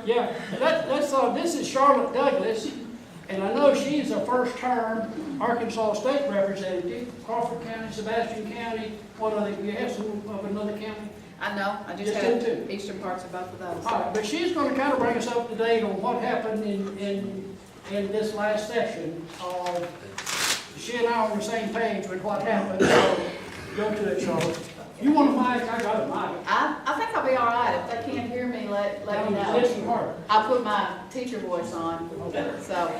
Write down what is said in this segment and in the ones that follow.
Yeah, this is Charlotte Douglas, and I know she's a first-term Arkansas State representative, Crawford County, Sebastian County, what other, you have some of another county? I know, I just Just had them two. eastern parts of both of those. All right, but she's gonna kind of bring us up to date on what happened in this last session. She and I are on the same page with what happened, so go to it, Charlotte. You want a mic? I got a mic. I think I'll be all right. If they can't hear me, let me know. Listen hard. I'll put my teacher voice on. So,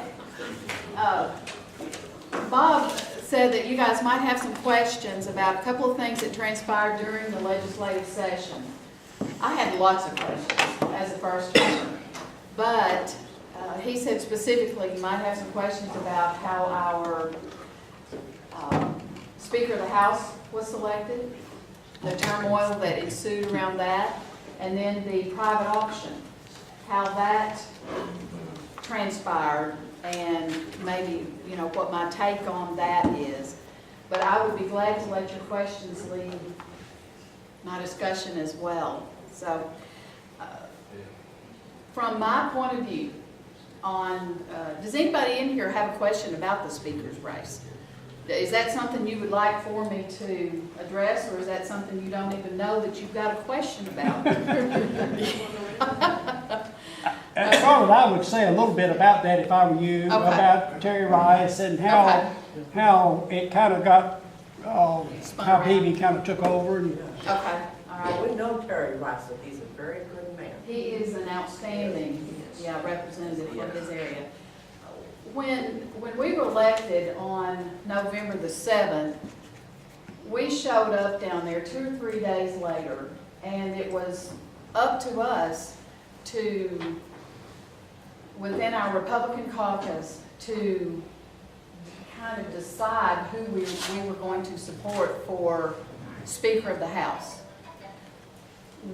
Bob said that you guys might have some questions about a couple of things that transpired during the legislative session. I had lots of questions as a first term, but he said specifically you might have some questions about how our Speaker of the House was selected, the turmoil that ensued around that, and then the private auction, how that transpired, and maybe, you know, what my take on that is. But I would be glad to let your questions lead my discussion as well. So, from my point of view, does anybody in here have a question about the speaker's race? Is that something you would like for me to address, or is that something you don't even know that you've got a question about? Charlotte, I would say a little bit about that if I were you, Okay. about Terry Rice and how it kind of got, Spun how around. Peavy kind of took over. And Okay, all right. We know Terry Rice, so he's a very good man. He is an outstanding, representative for his area. When we were elected on November the 7th, we showed up down there 2 or 3 days later, and it was up to us to, within our Republican caucus, to kind of decide who we were going to support for Speaker of the House.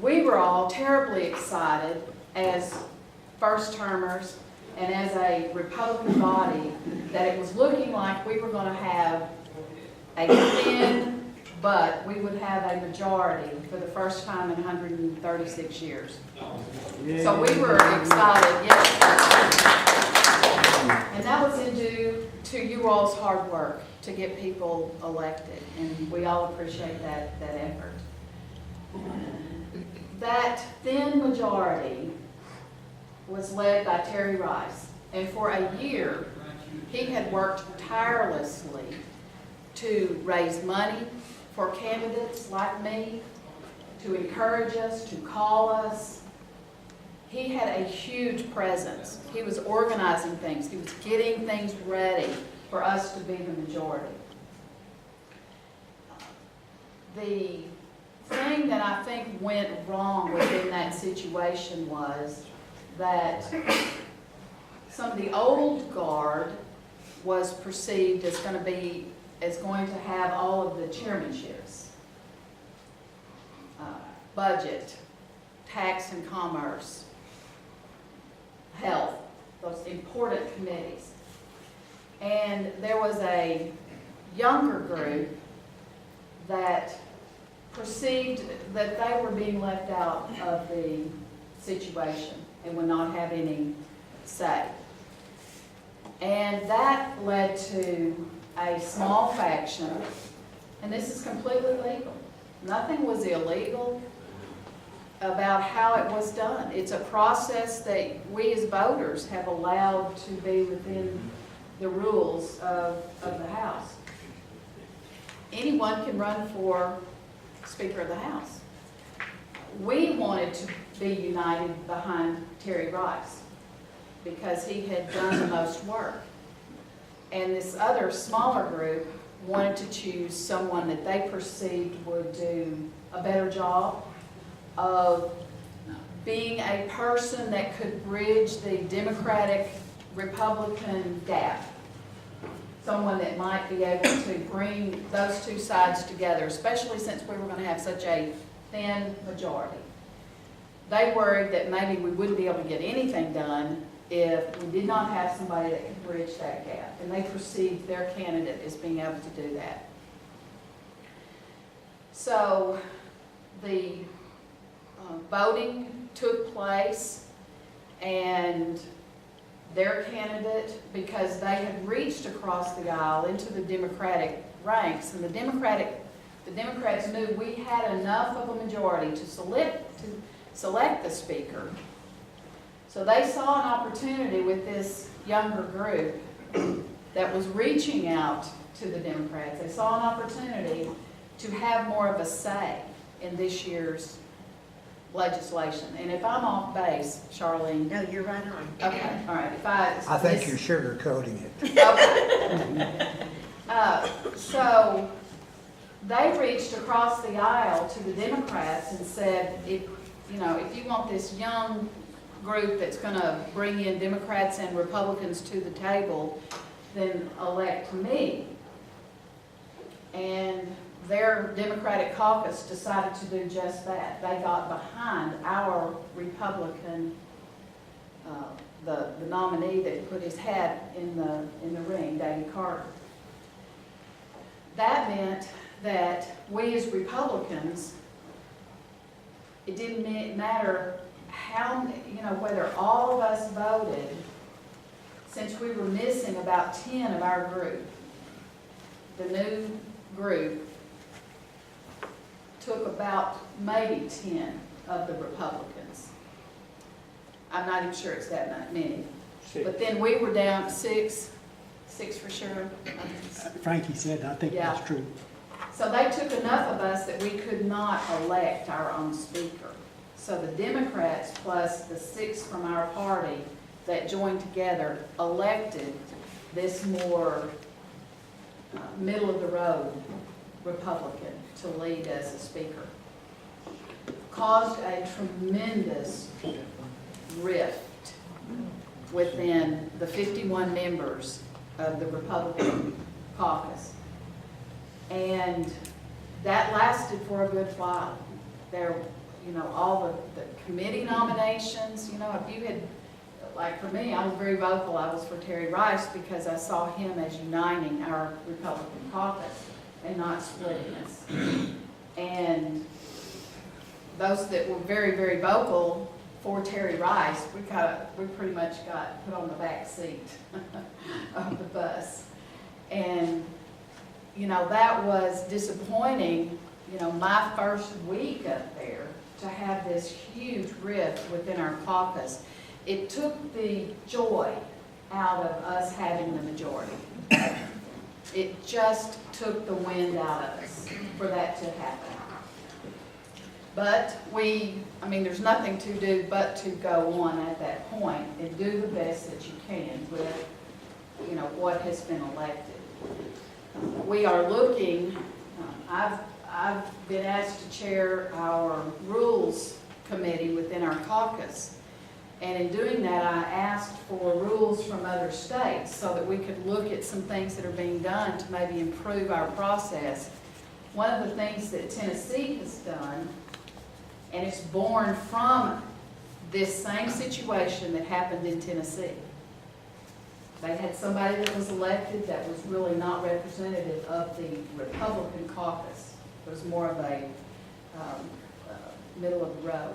We were all terribly excited as first-termers and as a Republican body that it was looking like we were going to have a thin, but we would have a majority for the first time in 136 years. So we were excited, yes. And that was due to you all's hard work to get people elected, and we all appreciate that effort. That thin majority was led by Terry Rice, and for a year he had worked tirelessly to raise money for candidates like me, to encourage us, to call us. He had a huge presence. He was organizing things. He was getting things ready for us to be the majority. The thing that I think went wrong within that situation was that some of the old guard was perceived as going to have all of the chairmanships, budget, tax and commerce, health, those important committees. And there was a younger group that perceived that they were being left out of the situation and would not have any say. And that led to a small faction, and this is completely legal. Nothing was illegal about how it was done. It's a process that we as voters have allowed to be within the rules of the House. Anyone can run for Speaker of the House. We wanted to be united behind Terry Rice because he had done the most work. And this other smaller group wanted to choose someone that they perceived would do a better job of being a person that could bridge the Democratic-Republican gap. Someone that might be able to bring those two sides together, especially since we were going to have such a thin majority. They worried that maybe we wouldn't be able to get anything done if we did not have somebody that could bridge that gap. And they perceived their candidate as being able to do that. So the voting took place, And their candidate, because they had reached across the aisle into the Democratic ranks, and the Democrats knew we had enough of a majority to select the speaker. So they saw an opportunity with this younger group that was reaching out to the Democrats. They saw an opportunity to have more of a say in this year's legislation. And if I'm off base, Charlene. No, you're right on. Okay, all right. I think you're sugarcoating it. Okay. So they reached across the aisle to the Democrats and said, if you want this young group that's going to bring in Democrats and Republicans to the table, then elect me. And their Democratic caucus decided to do just that. They got behind our Republican, the nominee that put his hat in the ring, David Carter. That meant that we as Republicans, it didn't matter how, whether all of us voted, since we were missing about 10 of our group. The new group took about maybe 10 of the Republicans. I'm not even sure it's that many. But then we were down 6 for sure. Frankie said, I think Yeah. that's true. So they took enough of us that we could not elect our own speaker. So the Democrats plus the 6 from our party that joined together elected this more middle of the road Republican to lead as a speaker. Caused a tremendous rift within the 51 members of the Republican caucus. And that lasted for a good while. There, all the committee nominations, if you had, like for me, I was very vocal. I was for Terry Rice because I saw him as uniting our Republican caucus and not splitting us. And those that were very, very vocal for Terry Rice, we pretty much got put on the back seat of the bus. And, that was disappointing, my first week up there to have this huge rift within our caucus. It took the joy out of us having the majority. It just took the wind out of us for that to happen. But there's nothing to do but to go on at that point and do the best that you can with, what has been elected. We are looking, I've been asked to chair our rules committee within our caucus. And in doing that, I asked for rules from other states so that we could look at some things that are being done to maybe improve our process. One of the things that Tennessee has done, and it's born from this same situation that happened in Tennessee. They had somebody that was elected that was really not representative of the Republican caucus. It was more of a middle of the road.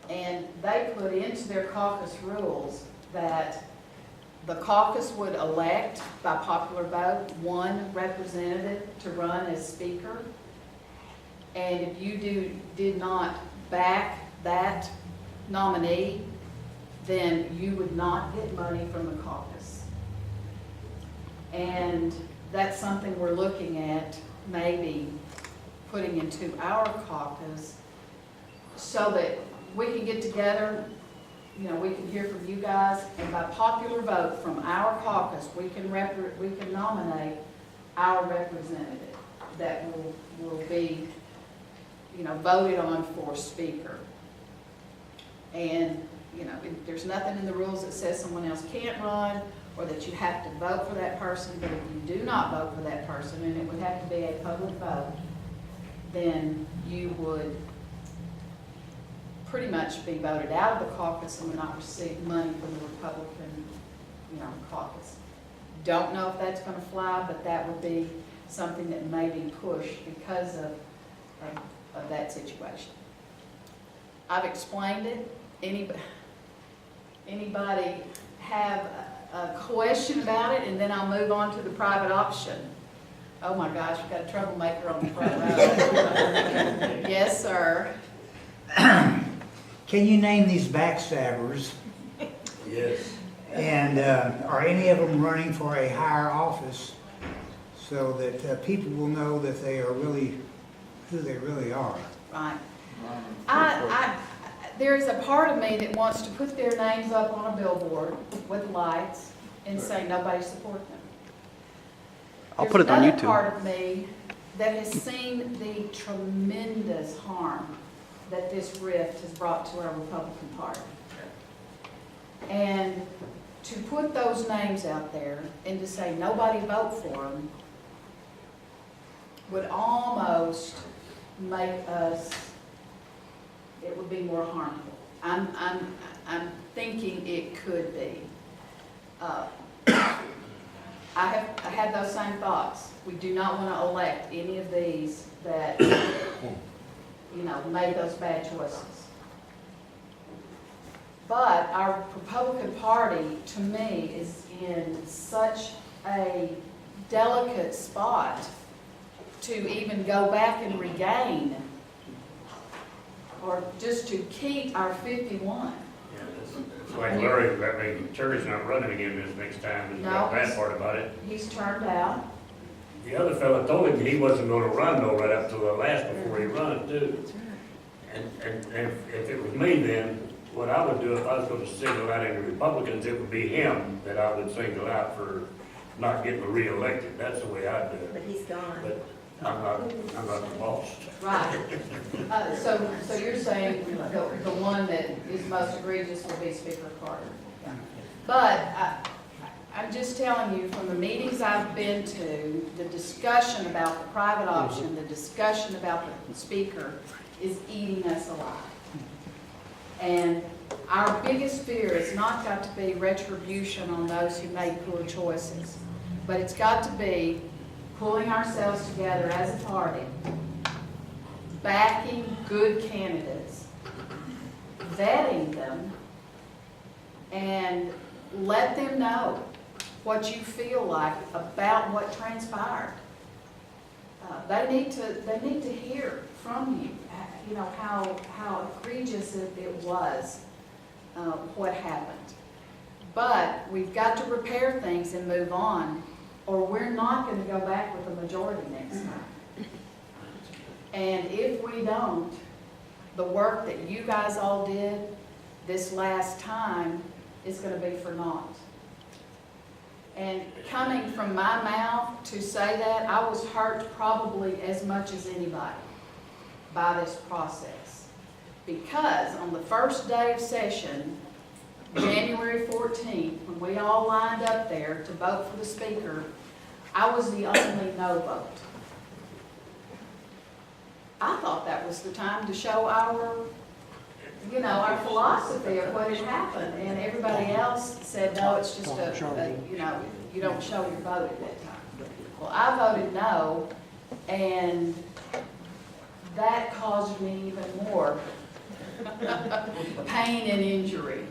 And they put into their caucus rules that the caucus would elect by popular vote one representative to run as speaker. And if you did not back that nominee, then you would not get money from the caucus. And that's something we're looking at maybe putting into our caucus so that we can get together, we can hear from you guys, and by popular vote from our caucus, we can nominate our representative that will be, voted on for speaker. And, there's nothing in the rules that says someone else can't run or that you have to vote for that person, but if you do not vote for that person, and it would have to be a public vote, then you would pretty much be voted out of the caucus and would not receive money from the Republican, caucus. Don't know if that's going to fly, but that would be something that may be pushed because of that situation. I've explained it. Anybody have a question about it? And then I'll move on to the private option. Oh my gosh, we've got a troublemaker on the front row. Yes, sir. Can you name these backstabbers? Yes. And are any of them running for a higher office so that people will know that they are really who they really are? Right. There's a part of me that wants to put their names up on a billboard with lights and say nobody support them. I'll put it on There's another YouTube. part of me that has seen the tremendous harm that this rift has brought to our Republican Party. And to put those names out there and to say nobody vote for them would almost make us, it would be more harmful. I'm thinking it could be. I had those same thoughts. We do not want to elect any of these that, made those bad choices. But our Republican Party, to me, is in such a delicate spot to even go back and regain, or just to keep our 51. Yeah, it's like Larry, I mean, Terry's not running again this next time, is the No, bad part about it. He's turned out. The other fella told him he wasn't gonna run though, right up to the last before he run too. And if it was me then, what I would do if I was gonna single out any Republicans, it would be him that I would single out for not getting reelected. That's the way I'd do it. But he's gone. But I'm not the boss. Right. So you're saying the one that is most egregious would be Speaker Carter. But I'm just telling you, from the meetings I've been to, the discussion about the private option, the discussion about the speaker is eating us alive. And our biggest fear has not got to be retribution on those who made poor choices, but it's got to be pulling ourselves together as a party, backing good candidates, vetting them, and let them know what you feel like about what transpired. They need to hear from you, how egregious it was, what happened. But we've got to repair things and move on, or we're not going to go back with a majority next time. And if we don't, the work that you guys all did this last time is going to be for naught. And coming from my mouth to say that, I was hurt probably as much as anybody by this process. Because on the first day of session, January 14th, when we all lined up there to vote for the speaker, I was the only no vote. I thought that was the time to show our philosophy of what had happened, and everybody else said, no, it's just you don't show your vote at that time. Well, I voted no, and that caused me even more pain and injury.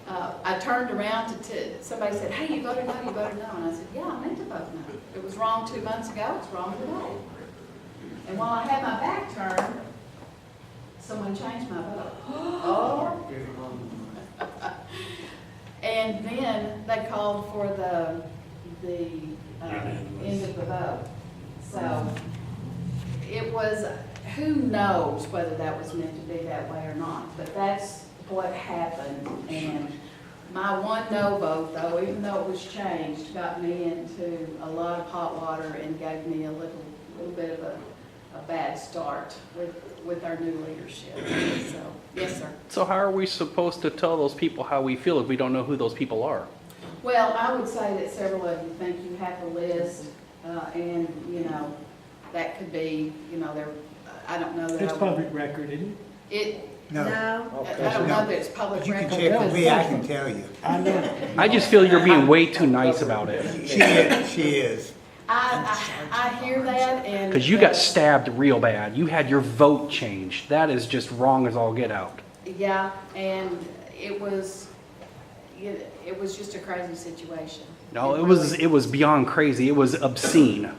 I turned around to somebody said, hey, you voted no, you voted no. And I said, yeah, I meant to vote no. It was wrong 2 months ago, it's wrong today. And while I had my back turned, someone changed my vote. Oh. And then they called for the end of the vote. So it was, who knows whether that was meant to be that way or not, but that's what happened. And my one no vote, though, even though it was changed, got me into a lot of hot water and gave me a little bit of a bad start with our new leadership. So, yes, sir. So how are we supposed to tell those people how we feel if we don't know who those people are? Well, I would say that several of you think you have a list, and, that could be, I don't know that It's I would. public record, isn't it? No. I don't know that it's public You can record. check with me, I can tell you. I know. I just feel you're being way too nice about it. She is. I hear that, and. Because you got stabbed real bad. You had your vote changed. That is just wrong as all get out. Yeah, and it was, it was just a crazy situation. No, it was beyond crazy. It was obscene.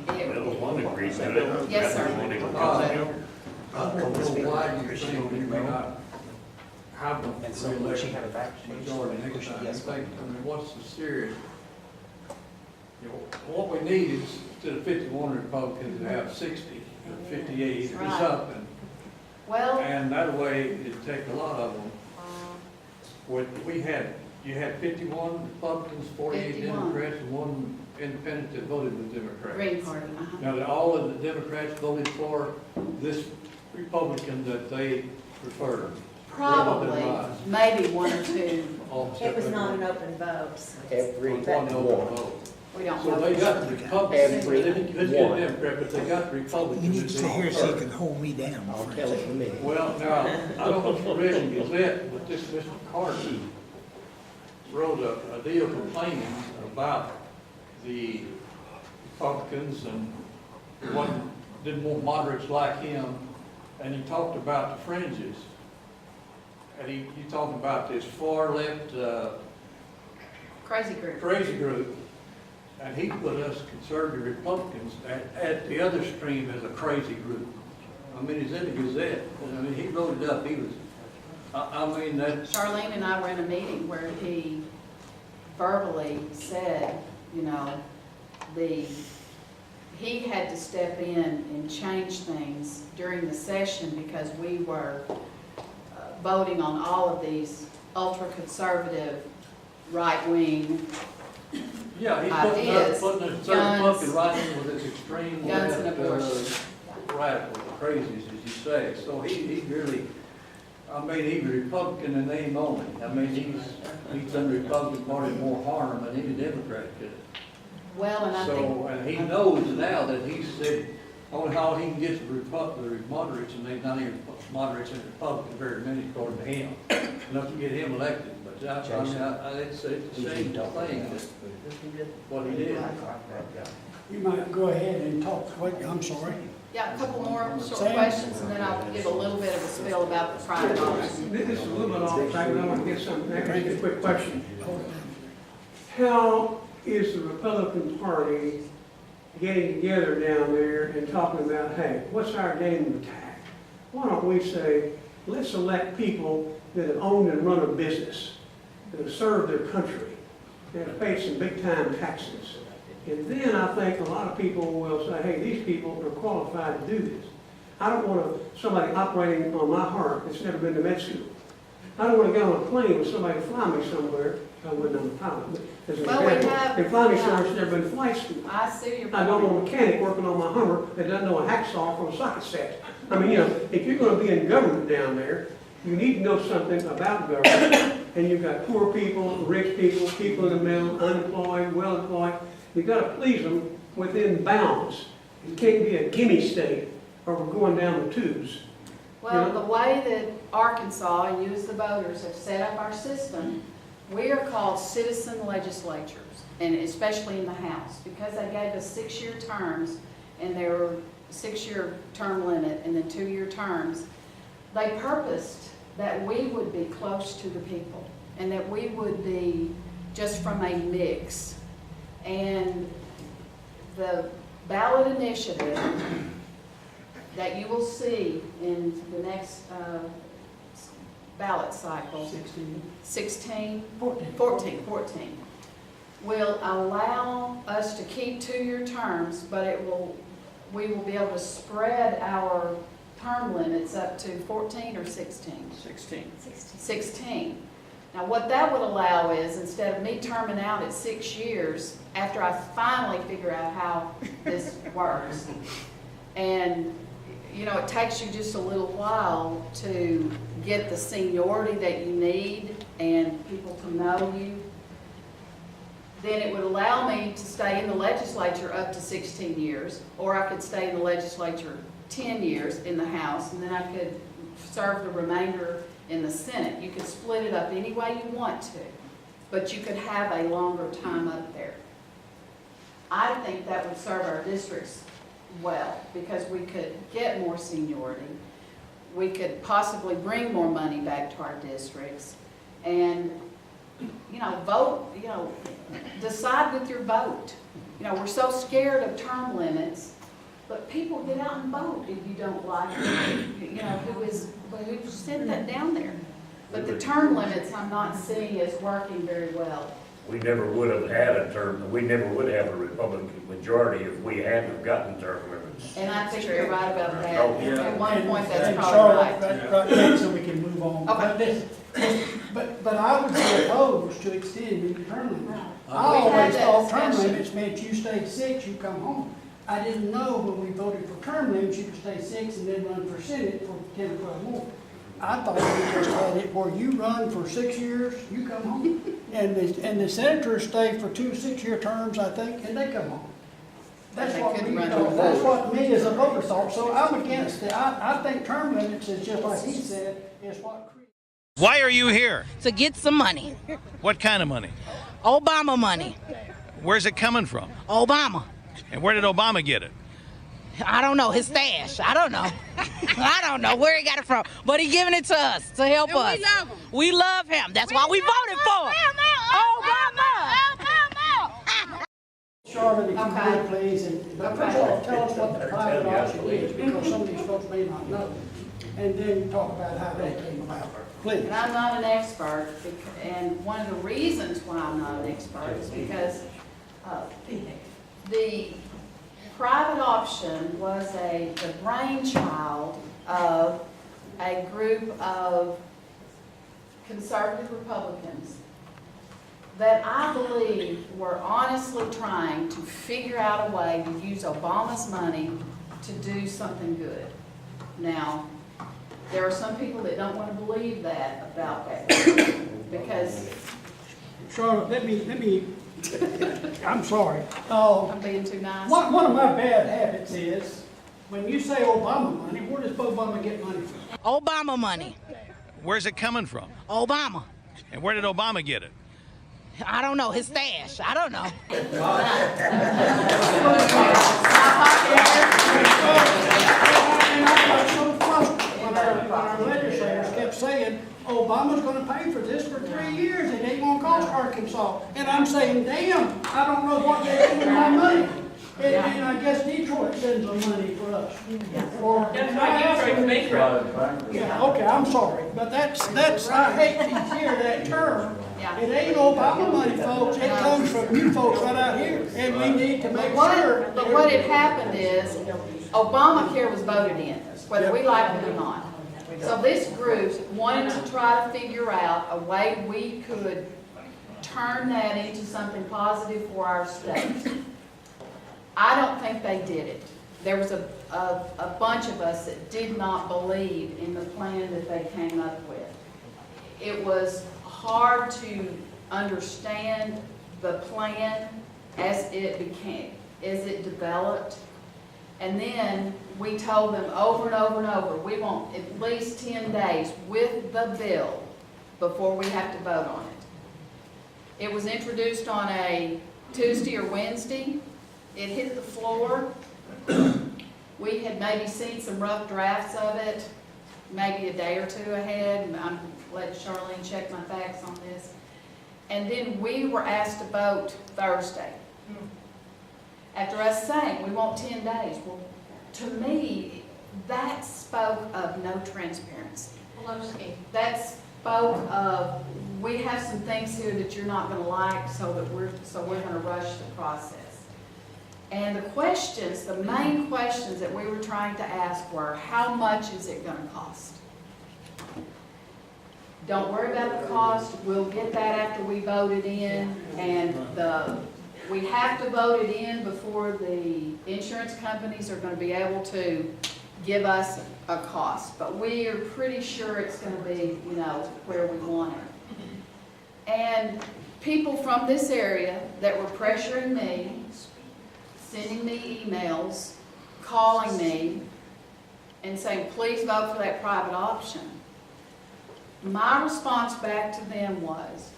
That was one degree, so that- Yes, sir. I don't know why you think we may not have them And so when she had her back, majority next push it time. yes I think, I mean, what's the serious? You know, what we need is, instead of 51 Republicans, to have 60 or 58 or Right. something. Well, And that way, it'd take a lot of them. What you had 51 Republicans, 48 51. Democrats, and one independent that voted with Democrats. Green Party, Now, that all of the Democrats voted for this Republican that they preferred. Probably, maybe one or two, All It was except not for an open vote. every one no one. vote. we don't So know. they got the Republicans, Every they didn't get one. a Democrat, but they got the Republicans. You need to that stay they here so you preferred. can hold me down. I'll for a tell it second. in a minute. Well, now, I don't know if you read in Gazette, but this Mr. Carter wrote a deal complaining about the Republicans and didn't want moderates like him, and he talked about the fringes. And he talked about this far left, Crazy group. crazy group, and he put us conservative Republicans at the other stream as a crazy group. I mean, it's in the Gazette, and I mean, he wrote it up, he was, I mean, that's. Charlene and I were in a meeting where he verbally said, you know, he had to step in and change things during the session because we were voting on all of these ultra-conservative, right-wing Yeah, he's ideas, putting a certain guns, bucket right in with this extreme guns and left, abortion. radical, crazies, as you say. So he really, I mean, he's a Republican in name only. I mean, he's done the Republican Party more harm than any Democrat could. Well, and I think, So, and he knows now that he said, only how he can get the moderates, and they've not even moderates and Republicans, very many according to him, enough to get him elected. But I mean, it's a shameful thing, what he did. You might go ahead and talk, I'm sorry. yeah, a couple more short Sam? questions, and then I'll give a little bit of a spiel about the private office. This is a little bit off track, but I want to get something, I can ask a quick question. How is the Republican Party getting together down there and talking about, hey, what's our game of attack? Why don't we say, let's elect people that have owned and run a business, that have served their country, and have paid some big-time taxes. And then I think a lot of people will say, hey, these people are qualified to do this. I don't want somebody operating on my heart that's never been to med school. I don't want to get on a plane with somebody to fly me somewhere. I wouldn't know the pilot, but as an Well, we example, have- and fly me yeah. somewhere that's never been to flight school. I see your point. I don't want a mechanic working on my Hummer that doesn't know a hacksaw from a socket set. I mean, you know, if you're going to be in government down there, you need to know something about government. And you've got poor people, rich people, people in the middle, unemployed, well-employed. You've got to please them within bounds. It can't be a gimme state or we're going down the tubes. Well, the way that Arkansas and you as the voters have set up our system, we are called citizen legislatures, and especially in the House, because they gave us 6-year terms, and there were 6-year term limit and then 2-year terms. They purposed that we would be close to the people and that we would be just from a mix. And the ballot initiative that you will see in the next ballot cycle, 14, will allow us to keep 2-year terms, but we will be able to spread our term limits up to 14 or 16? 16. Now, what that would allow is, instead of me terming out at 6 years, after I finally figure out how this works, and, you know, it takes you just a little while to get the seniority that you need and people to know you, then it would allow me to stay in the legislature up to 16 years, or I could stay in the legislature 10 years in the House, and then I could serve the remainder in the Senate. You could split it up any way you want to, but you could have a longer time up there. I think that would serve our districts well, because we could get more seniority. We could possibly bring more money back to our districts. And vote, decide with your vote. We're so scared of term limits, but people get out and vote if you don't like, who sent that down there. But the term limits I'm not seeing as working very well. We never would have had a term, we never would have a Republican majority if we hadn't gotten term limits. And I think you're right about that. Oh, yeah. At one point, that's And probably Charlotte, right. right, so we can move on. Okay. But I would be opposed to extending the term limit. I We had always that thought term discussion. limits meant you stayed 6, you come home. I didn't know when we voted for term limits, you could stay 6 and then run for Senate for 10 or 12 more. I thought we just had it where you run for 6 years, you come home. And the senators stay for 2 6-year terms, I think, and they come home. That's They what couldn't we run thought, for that's four. what me as a voter thought, so I'm against it. I think term limits is just like he said, is what creates. Why are you here? To get some money. What kind of money? Obama money. Where's it coming from? Obama. And where did Obama get it? I don't know, his stash. I don't know. I don't know where he got it from. But he giving it to us to help us. We love him. We love him. That's why we voted for him. Obama. Charlotte, if you Okay. would, please, and but first off, tell us what the private option is, because some of these folks may not know. And then talk about how that came about, please. And I'm not an expert, and one of the reasons why I'm not an expert is because the private option was the brainchild of a group of conservative Republicans that I believe were honestly trying to figure out a way to use Obama's money to do something good. Now, there are some people that don't want to believe that about that, because Charlotte, let me, I'm sorry. I'm being too nice. One of my bad habits is, when you say Obama money, where does Obama get money from? Obama money. Where's it coming from? Obama. And where did Obama get it? I don't know, his stash. I don't know. And I got so frustrated when our legislators kept saying, Obama's gonna pay for this for 3 years, it ain't gonna cost Arkansas. And I'm saying, damn, I don't know what they do with my money. And I guess Detroit sends them money for us. Or- That's why Detroit's bankrupt. Yeah, okay, I'm sorry, but that's, I hate to hear that term. Yeah. It ain't Obama money, folks, it comes from you folks right out here, and we need to make sure. But what had happened is, Obamacare was voted in, whether we like it or not. So this group wanted to try to figure out a way we could turn that into something positive for our state. I don't think they did it. There was a bunch of us that did not believe in the plan that they came up with. It was hard to understand the plan as it developed. And then we told them over and over and over, we want at least 10 days with the bill before we have to vote on it. It was introduced on a Tuesday or Wednesday. It hit the floor. We had maybe seen some rough drafts of it, maybe a day or two ahead, and I'm letting Charlene check my facts on this. And then we were asked to vote Thursday. After us saying, we want 10 days. Well, to me, that spoke of no transparency. That spoke of, we have some things here that you're not gonna like, so we're gonna rush the process. And the questions, the main questions that we were trying to ask were, how much is it gonna cost? Don't worry about the cost, we'll get that after we vote it in, and we have to vote it in before the insurance companies are gonna be able to give us a cost. But we are pretty sure it's gonna be, where we want it. And people from this area that were pressuring me, sending me emails, calling me, and saying, please vote for that private option. My response back to them was,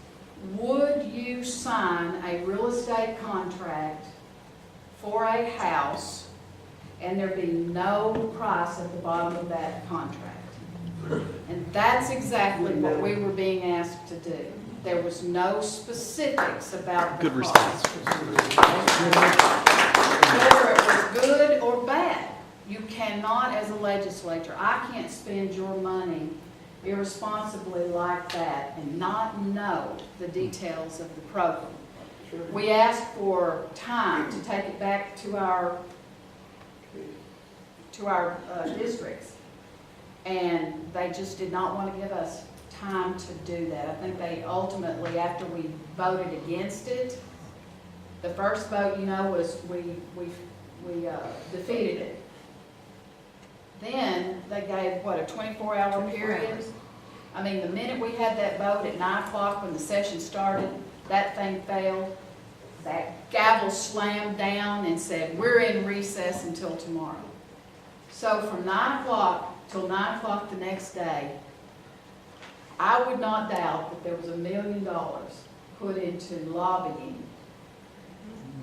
would you sign a real estate contract for a house and there be no price at the bottom of that contract? And that's exactly what we were being asked to do. There was no specifics about the Good cost. Whether it was good or bad, you cannot, as a legislature, I can't spend your money irresponsibly like that and not know the details of the program. We asked for time to take it back to our districts, and they just did not want to give us time to do that. I think they ultimately, after we voted against it, the first vote, was we defeated it. Then they gave, what, a 24-hour period? I mean, the minute we had that vote at 9 o'clock when the session started, that thing failed. That gavel slammed down and said, we're in recess until tomorrow. So from 9 o'clock till 9 o'clock the next day, I would not doubt that there was $1 million put into lobbying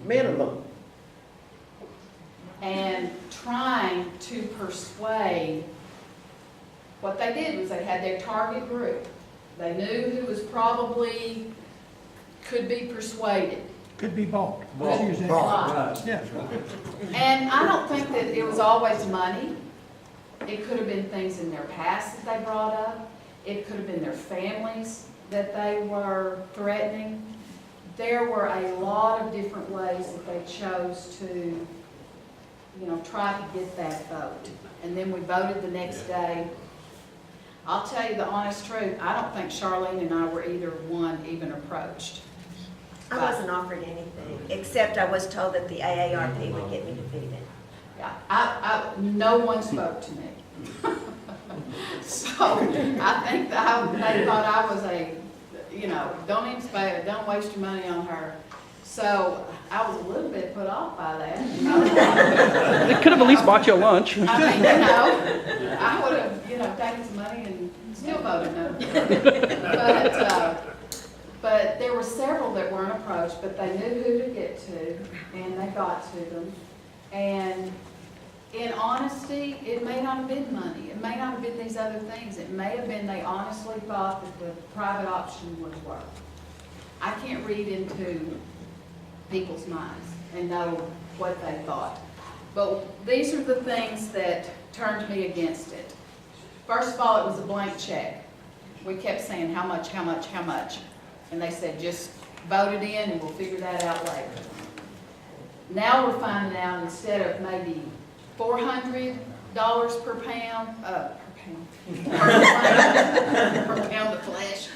Minimum. and trying to persuade. What they did was they had their target group. They knew who was probably could be persuaded. Could be bought. Bought. Let's use that. Right. Yeah. And I don't think that it was always money. It could have been things in their past that they brought up. It could have been their families that they were threatening. There were a lot of different ways that they chose to, try to get that vote. And then we voted the next day. I'll tell you the honest truth, I don't think Charlene and I were either one even approached. I wasn't offered anything, except I was told that the AARP would get me defeated. Yeah, no one spoke to me. So I think that they thought I was don't even spare it, don't waste your money on her. So I was a little bit put off by that. They could have at least bought you a lunch. I mean, I would have, taken some money and still voted no. But there were several that weren't approached, but they knew who to get to, and they got to them. And in honesty, it may not have been money. It may not have been these other things. It may have been they honestly thought that the private option would work. I can't read into people's minds and know what they thought. But these are the things that turned me against it. First of all, it was a blank check. We kept saying, how much, how much, how much? And they said, just vote it in and we'll figure that out later. Now we're finding out instead of maybe $400 per pound, per pound of flesh,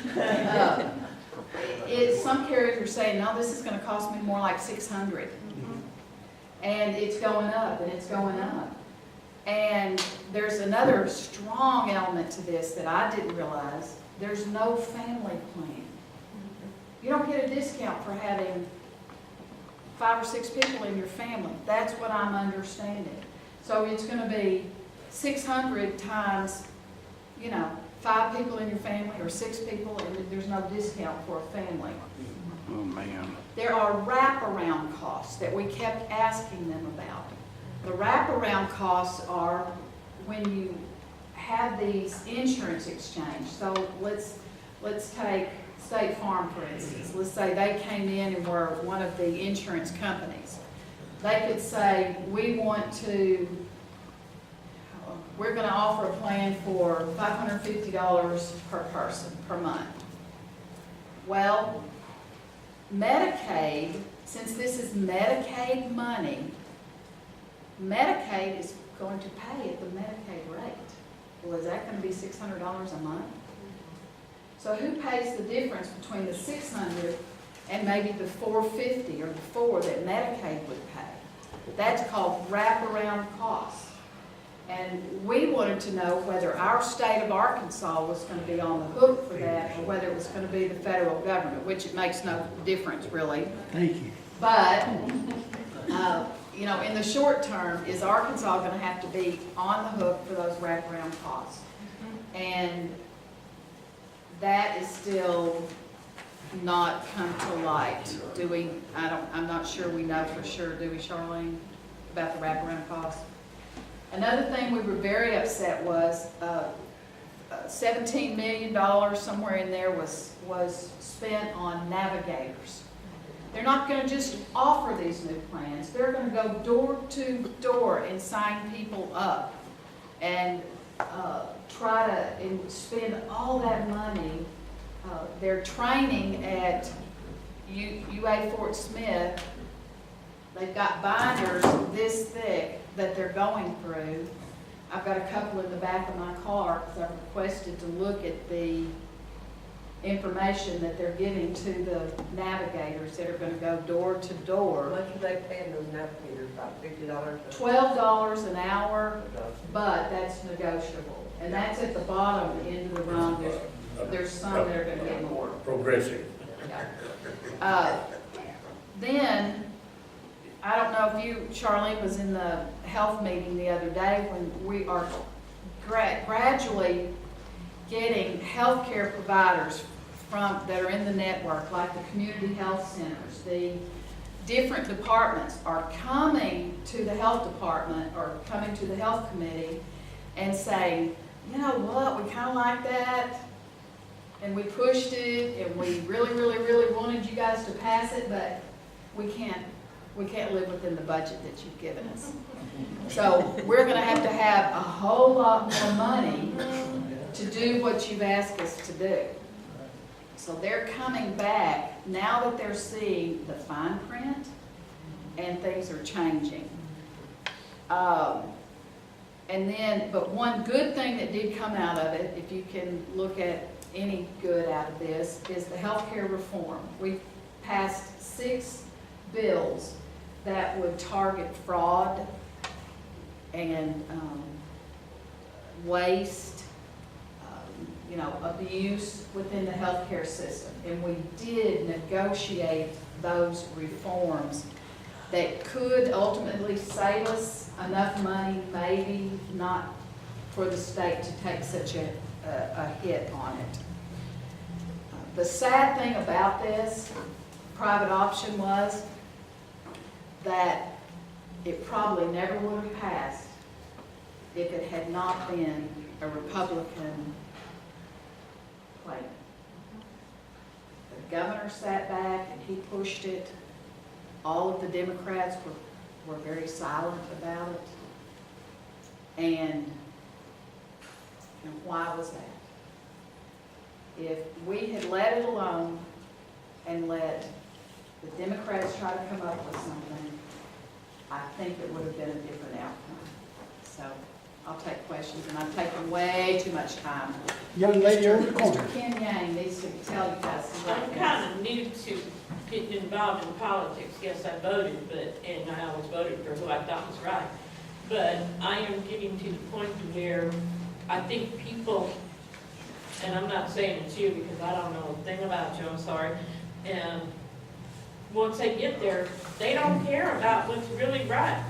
some carriers are saying, no, this is going to cost me more like $600. And it's going up and it's going up. And there's another strong element to this that I didn't realize. There's no family plan. You don't get a discount for having 5 or 6 people in your family. That's what I'm understanding. So it's going to be 600 times, 5 people in your family or 6 people, and there's no discount for a family. Oh, man. There are wraparound costs that we kept asking them about. The wraparound costs are when you have these insurance exchange. So let's take State Farm, for instance. Let's say they came in and were one of the insurance companies. They could say, we're going to offer a plan for $550 per person per month. Well, Medicaid, since this is Medicaid money, Medicaid is going to pay at the Medicaid rate. Well, is that going to be $600 a month? So who pays the difference between the $600 and maybe the $450 or the $400 that Medicaid would pay? That's called wraparound costs. And we wanted to know whether our state of Arkansas was going to be on the hook for that or whether it was going to be the federal government, which it makes no difference really. Thank you. But, in the short term, is Arkansas going to have to be on the hook for those wraparound costs? And that is still not come to light. Do we, I'm not sure we know for sure, do we, Charlene, about the wraparound costs? Another thing we were very upset was, $17 million, somewhere in there, was spent on navigators. They're not gonna just offer these new plans, they're gonna go door to door and sign people up and try to spend all that money. They're training at UA Fort Smith. They've got binders this thick that they're going through. I've got a couple in the back of my car because I've requested to look at the information that they're giving to the navigators that are going to go door to door. How much are they paying those navigators, about $50? $12 an hour, but that's negotiable. And that's at the bottom end of the rung. There's some that are going to get more. Progressive. Then, I don't know if Charlene was in the health meeting the other day when we are gradually getting healthcare providers that are in the network, like the community health centers, the different departments are coming to the health department or coming to the health committee and saying, you know what, we kind of like that, and we pushed it, and we really, really, really wanted you guys to pass it, but we can't live within the budget that you've given us. So we're gonna have to have a whole lot more money to do what you've asked us to do. So they're coming back now that they're seeing the fine print and things are changing. But one good thing that did come out of it, if you can look at any good out of this, is the healthcare reform. We passed 6 bills that would target fraud and waste, abuse within the healthcare system. And we did negotiate those reforms that could ultimately save us enough money, maybe not for the state to take such a hit on it. The sad thing about this private option was that it probably never would have passed if it had not been a Republican plan. The governor sat back and he pushed it. All of the Democrats were very silent about it. And why was that? If we had let it alone and let the Democrats try to come up with something, I think it would have been a different outcome. So I'll take questions, and I've taken way too much time. Young lady over the corner. Mr. Ken Yang needs to tell you guys some I'm kind of new to getting involved in politics. Yes, I voted, and I always voted for who I thought was right. But I am getting to the point where I think people, and I'm not saying it's you because I don't know a thing about you, I'm sorry, and once they get there, they don't care about what's really right.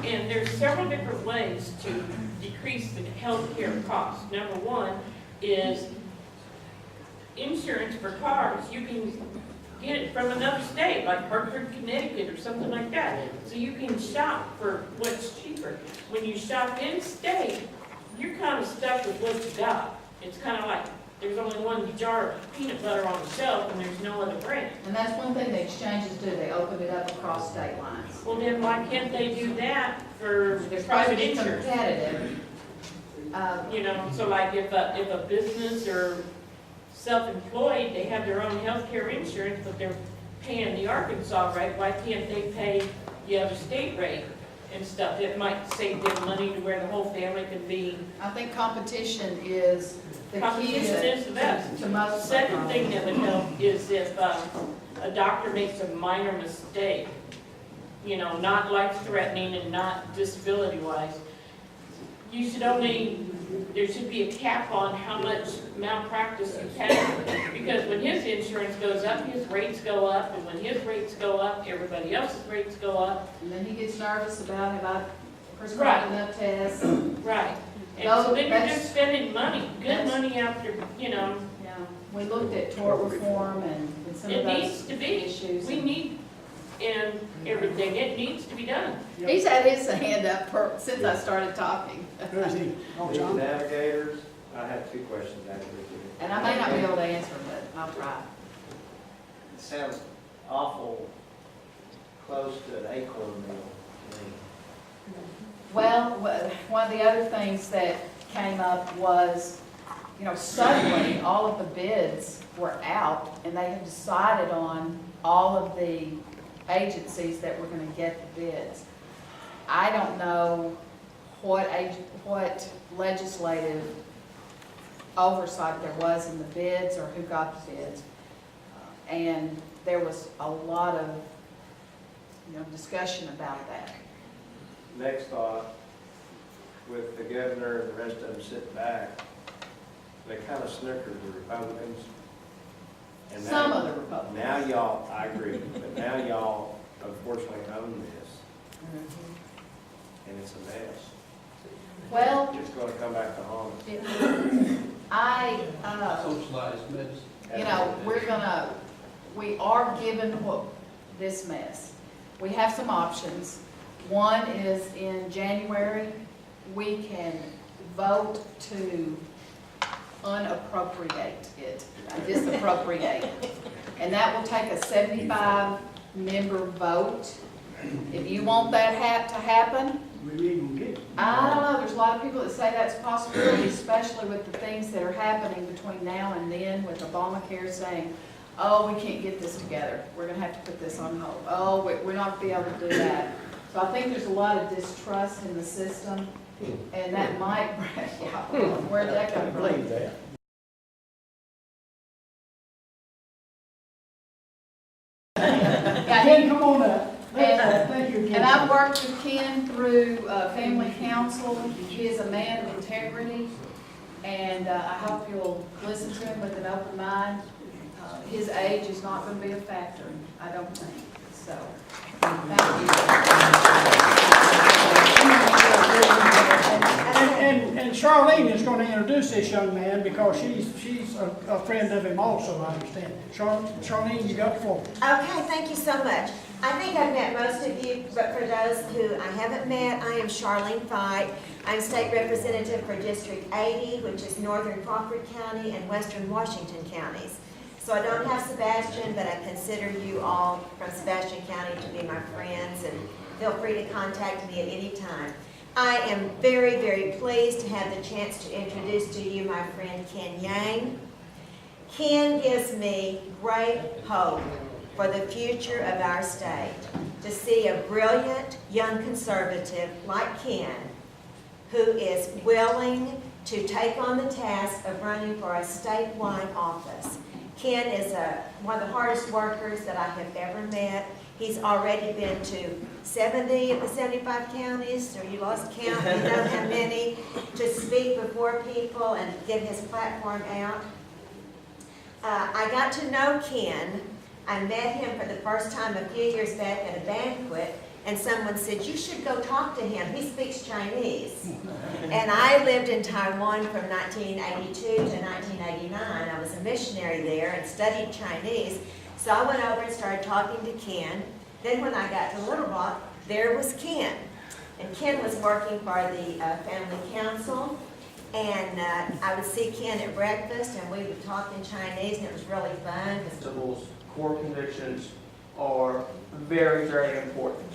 And there's several different ways to decrease the health care costs. Number one is insurance for cars. You can get it from another state, like Hartford, Connecticut, or something like that. So you can shop for what's cheaper. When you shop in state, you're kind of stuck with what you got. It's kind of like there's only one jar of peanut butter on the shelf and there's no other brand. And that's one thing the exchanges do, they open it up across state lines. Well, then why can't they do that for They're private supposed to be insurance? competitive. So like if a business or self-employed, they have their own health care insurance, but they're paying the Arkansas rate, why can't they pay the other state rate and stuff? It might save them money to where the whole family can be. I think competition is the key Competition is the best. to most. Second thing that would help is if a doctor makes a minor mistake, not life-threatening and not disability-wise, there should be a cap on how much malpractice you have. Because when his insurance goes up, his rates go up, and when his rates go up, everybody else's rates go up. And then he gets nervous about have I prescribed enough tests. Right. And so then you're just spending money, good money after, Yeah, we looked at tort reform and some of It those needs to be. issues. We need, and everything, it needs to be done. He's had his hand up since I started talking. Who is he? Oh, John? Navigators, I have two questions actually. And I may not be able to answer, but I'll try. It sounds awful close to an acorn meal to me. Well, one of the other things that came up was, suddenly all of the bids were out and they had decided on all of the agencies that were going to get the bids. I don't know what legislative oversight there was in the bids or who got the bids. And there was a lot of, discussion about that. Next thought, with the governor and the rest of them sitting back, they kind of snickered the Republicans. And Some now- of the Republicans. Now y'all, I agree, but now y'all unfortunately own this, and it's a mess. Well, It's gonna come back to haunt us. Socialized medicine. we are given this mess. We have some options. One is in January, we can vote to unappropriate it, disappropriate. And that will take a 75-member vote. If you want that to happen, I don't know, there's a lot of people that say that's a possibility, especially with the things that are happening between now and then with Obamacare saying, oh, we can't get this together. We're going to have to put this on hold. Oh, we're not going to be able to do that. So I think there's a lot of distrust in the system, and that might, where'd that come from? Ken, come on up. Thank you, Ken. And I've worked with Ken through family council. He is a man of integrity, and I hope you'll listen to him with an open mind. His age is not going to be a factor, I don't think. So, thank you. And Charlene is going to introduce this young man because she's a friend of him also, I understand. Charlene, you got the floor. Okay, thank you so much. I think I've met most of you, but for those who I haven't met, I am Charlene Fight. I'm state representative for District 80, which is Northern Crawford County and Western Washington counties. So I don't have Sebastian, but I consider you all from Sebastian County to be my friends, and feel free to contact me at any time. I am very, very pleased to have the chance to introduce to you my friend Ken Yang. Ken gives me great hope for the future of our state, to see a brilliant young conservative like Ken, who is willing to take on the task of running for a statewide office. Ken is one of the hardest workers that I have ever met. He's already been to 70 of the 75 counties, so you lost count, you know how many, to speak before people and get his platform out. I got to know Ken. I met him for the first time a few years back at a banquet, and someone said, you should go talk to him. He speaks Chinese. And I lived in Taiwan from 1982 to 1989. I was a missionary there and studied Chinese. So I went over and started talking to Ken. Then when I got to Little Rock, there was Ken. And Ken was working for the family council. And I would see Ken at breakfast, and we would talk in Chinese, and it was really fun. Principles, core convictions are very, very important.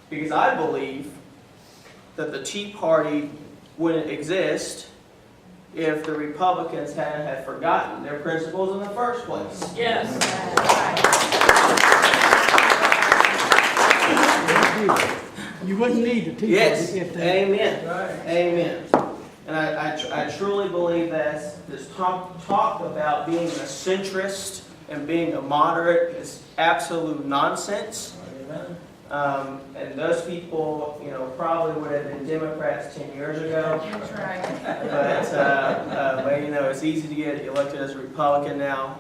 Because I believe that the Tea Party wouldn't exist if the Republicans had forgotten their principles in the first place. Yes. You wouldn't need the Tea Party Yes, if they... amen, amen. And I truly believe that this talk about being a centrist and being a moderate is absolute nonsense. And those people, probably would have been Democrats 10 years ago. That's right. But it's easy to get elected as a Republican now.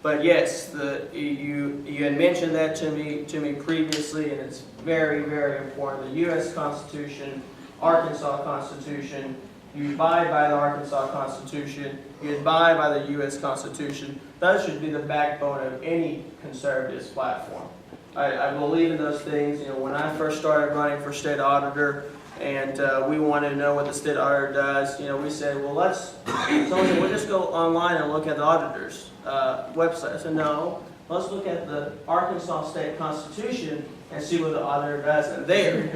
But yes, you had mentioned that to me previously, and it's very, very important. The U.S. Constitution, Arkansas Constitution. You abide by the Arkansas Constitution. You abide by the U.S. Constitution. Those should be the backbone of any conservative's platform. I believe in those things. When I first started running for state auditor and we wanted to know what the state auditor does. You know, we said, well, we'll just go online and look at the auditor's website. I said, no, let's look at the Arkansas State Constitution and see what the auditor does in there.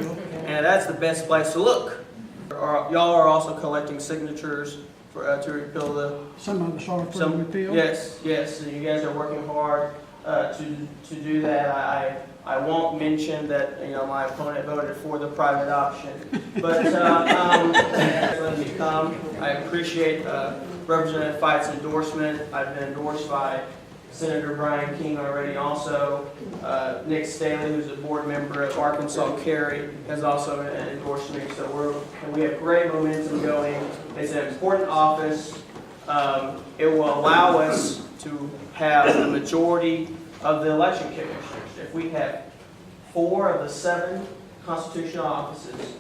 And that's the best place to look. Y'all are also collecting signatures to repeal the... Some of us are for the repeal. Yes, and you guys are working hard to do that. I won't mention that, you know, my opponent voted for the private option, but let me come. I appreciate Representative Fite's endorsement. I've been endorsed by Senator Brian King already also. Nick Staley, who's a board member of Arkansas Cary, has also endorsed me. So we have great momentum going. It's an important office. It will allow us to have the majority of the election commissioners. If we have 4 of the 7 constitutional offices,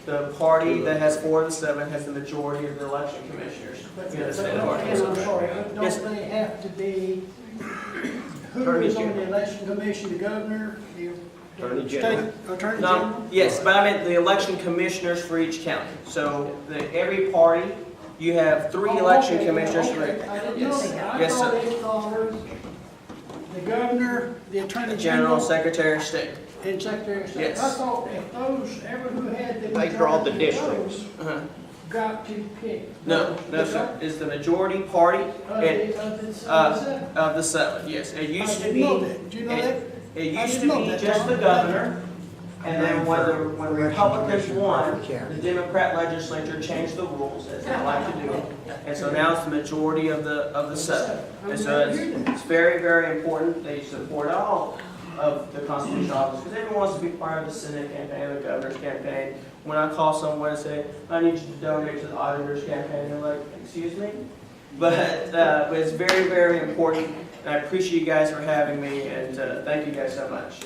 the party that has 4 of the 7 has the majority of the election commissioners. I'm sorry, don't they have to be, who is on the election commission, the governor, the state attorney No, general? yes, but I meant the election commissioners for each county. So every party, you have 3 election commissioners for it. I didn't know that. Yes, I thought sir. it covered the governor, the attorney General general, Secretary of State. and secretary of state. Yes. I thought if those, ever who had the They draw the majority of districts. those got to pick. No, sir. It's the majority party Of of the 7. Yes, it used to I didn't be. know that. Do you know that? It I used to didn't know be that, just Tom. the governor, and then when Republicans won, the Democrat legislature changed the rules as they like to do. And so now it's the majority of the 7. And so it's very, very important that you support all of the constitutional office, because everyone wants to be part of the Senate campaign, the governor's campaign. When I call someone and say, I need you to donate to the auditor's campaign, they're like, excuse me? But it's very, very important, and I appreciate you guys for having me, and thank you guys so much.